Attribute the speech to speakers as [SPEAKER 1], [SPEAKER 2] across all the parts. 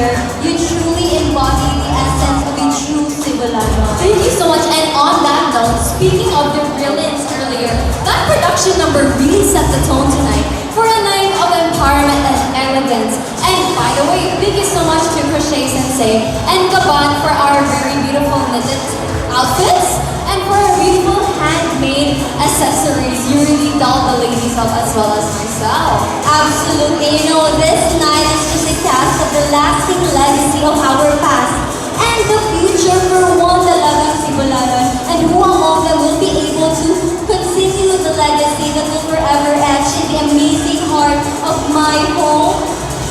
[SPEAKER 1] year, you truly embody the essence of a true Sibulan. Thank you so much. And on that note, speaking of the brilliance earlier, that production number really set the tone tonight for a night of empowerment and elegance. And by the way, thank you so much to Crochet Sensei and Gaban for our very beautiful knitted outfits and for our beautiful handmade accessories. You really dolled the ladies up as well as myself.
[SPEAKER 2] Absolutely. You know, this night is just a cast of the lasting legacy of our past and the future for one talagang Sibulanon, and who among them will be able to continue the legacy that will forever etch in the amazing heart of my home,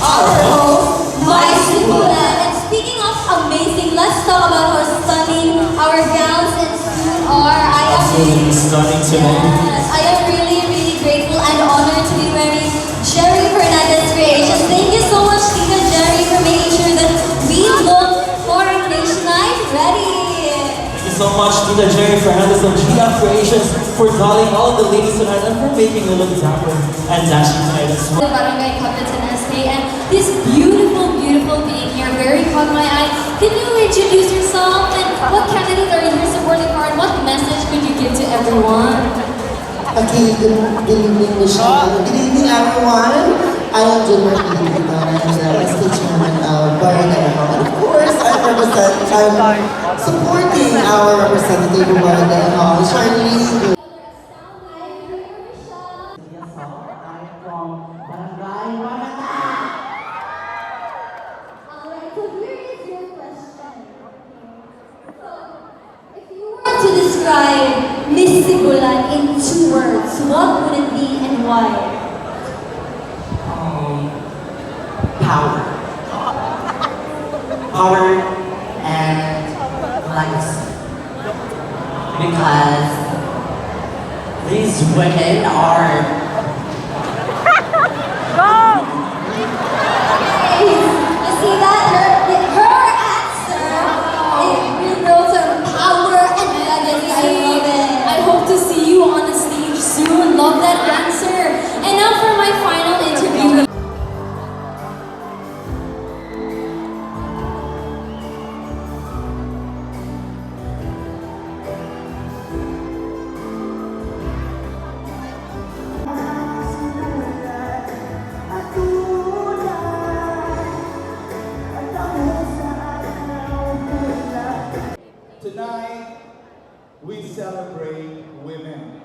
[SPEAKER 2] our home, my Sibulan. And speaking of amazing, let's talk about how stunning our gowns and suit are.
[SPEAKER 3] Absolutely stunning tonight.
[SPEAKER 2] Yes, I am really, really grateful and honored to be wearing Jerry Fernandez Creations. Thank you so much, Tita Jerry, for making sure that we look Coronation night ready.
[SPEAKER 3] Thank you so much, Tita Jerry Fernandez of GF Creations, for calling all the ladies tonight and for making me look dapper and dashing tonight as well.
[SPEAKER 1] The Barangay Kapitan SK, and this beautiful, beautiful being here very caught my eye. Can you introduce yourself and what candidate are you here supporting for and what message could you give to everyone?
[SPEAKER 4] Okay, good evening, Michelle. Good evening, everyone. I am Junior Mcneely, and I'm the SK chairman of Barangay. And of course, I'm supporting our representative of Barangay, Charlie.
[SPEAKER 2] To describe Miss Sibulan in 2 words, what would it be and why?
[SPEAKER 4] Power. Power and legacy. Because these women are
[SPEAKER 2] You see that? Her answer, it reveals her power and legacy. I love it.
[SPEAKER 1] I hope to see you on the stage soon. Love that answer. And now for my final interview.
[SPEAKER 5] Tonight, we celebrate women.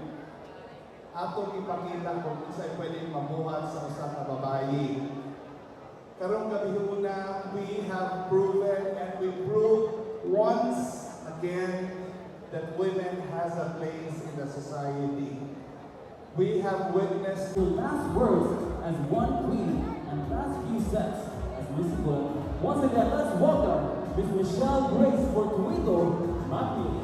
[SPEAKER 5] Atong ipakita kung saan pwedeng mamuhat sa usa ka babayi. Karong gabi una, we have proven and we prove once again that women has a place in the society. We have witnessed
[SPEAKER 3] The last words as one queen and last few sets as Miss Sibulan. Once again, let's welcome Miss Michelle Grace Fortuito Mcneely.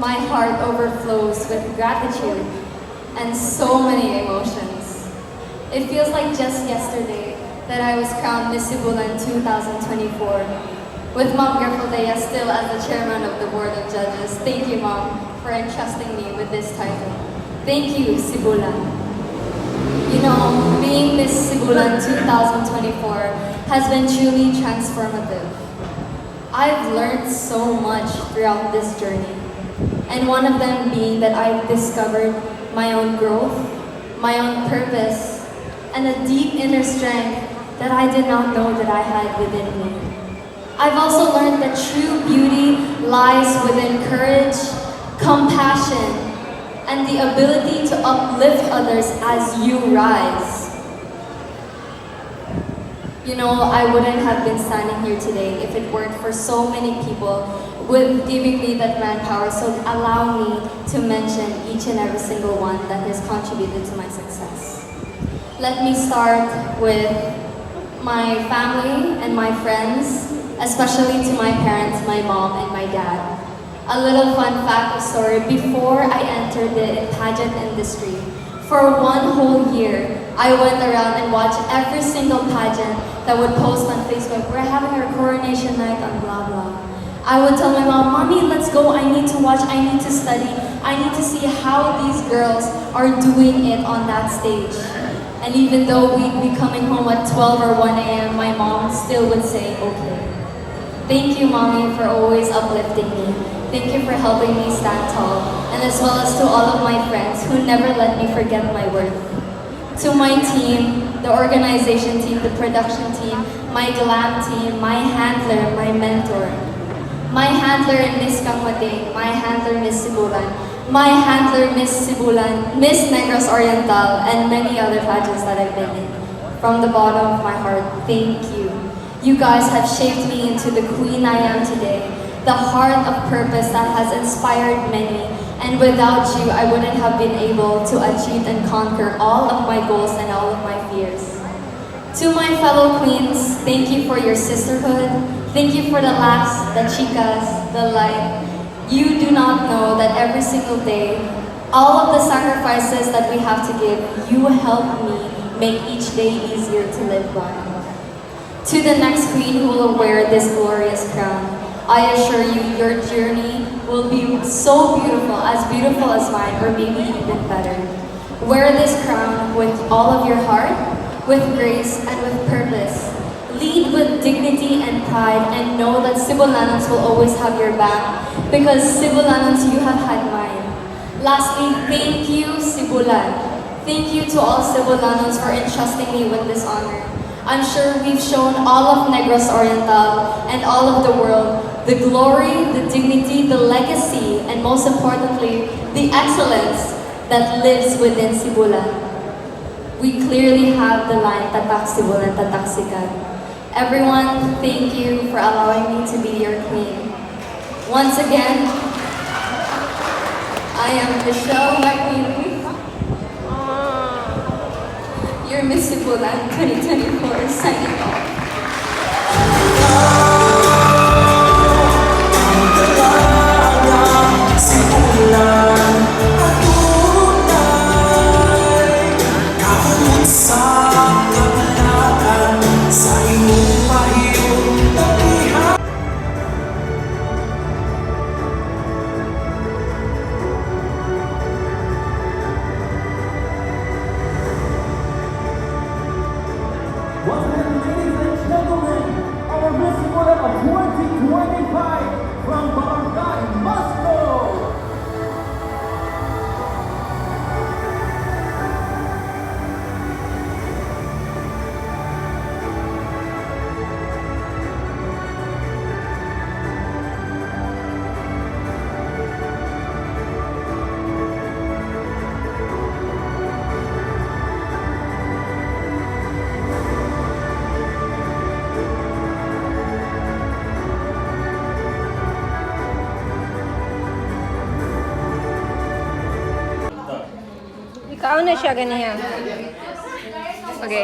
[SPEAKER 6] my heart overflows with gratitude and so many emotions. It feels like just yesterday that I was crowned Miss Sibulan 2024 with Mom Gerfaldea still as the chairman of the board of judges. Thank you, Mom, for entrusting me with this title. Thank you, Sibulan. You know, being Miss Sibulan 2024 has been truly transformative. I've learned so much throughout this journey, and one of them being that I've discovered my own growth, my own purpose, and a deep inner strength that I did not know that I had within me. I've also learned that true beauty lies within courage, compassion, and the ability to uplift others as you rise. You know, I wouldn't have been standing here today if it weren't for so many people with giving me that manpower. So allow me to mention each and every single one that has contributed to my success. Let me start with my family and my friends, especially to my parents, my mom, and my dad. A little fun fact or story, before I entered the pageant industry, for 1 whole year, I went around and watched every single pageant that would post on Facebook. We're having our coronation night on blah blah. I would tell my mom, Mommy, let's go, I need to watch, I need to study, I need to see how these girls are doing it on that stage. And even though we'd be coming home at 12 or 1 a.m., my mom still would say, okay. Thank you, Mommy, for always uplifting me. Thank you for helping me stand tall, and as well as to all of my friends who never let me forget my worth. To my team, the organization team, the production team, my glam team, my handler, my mentor. My handler in Miss Kangmading, my handler Miss Sibulan, my handler Miss Sibulan, Miss Negros Oriental, and many other pageants that I've been in. From the bottom of my heart, thank you. You guys have shaped me into the queen I am today, the heart of purpose that has inspired many, and without you, I wouldn't have been able to achieve and conquer all of my goals and all of my fears. To my fellow queens, thank you for your sisterhood. Thank you for the laughs, the chicas, the light. You do not know that every single day, all of the sacrifices that we have to give, you help me make each day easier to live by. To the next queen who will wear this glorious crown, I assure you, your journey will be so beautiful as mine, or maybe even better. Wear this crown with all of your heart, with grace, and with purpose. Lead with dignity and pride, and know that Sibulanans will always have your back, because Sibulanans, you have had mine. Lastly, thank you, Sibulan. Thank you to all Sibulanans for entrusting me with this honor. I'm sure we've shown all of Negros Oriental and all of the world the glory, the dignity, the legacy, and most importantly, the excellence that lives within Sibulan. We clearly have the line, Tatak Sibulan, Tatak Sikat. Everyone, thank you for allowing me to be your queen. Once again, I am Michelle Mcneely, your Miss Sibulan 2024 signing off.
[SPEAKER 3] Once again, ladies and gentlemen, our Miss Sibulan of 2025 from Barangay Moscow.
[SPEAKER 7] Ikaw na siya ganiya. Okay.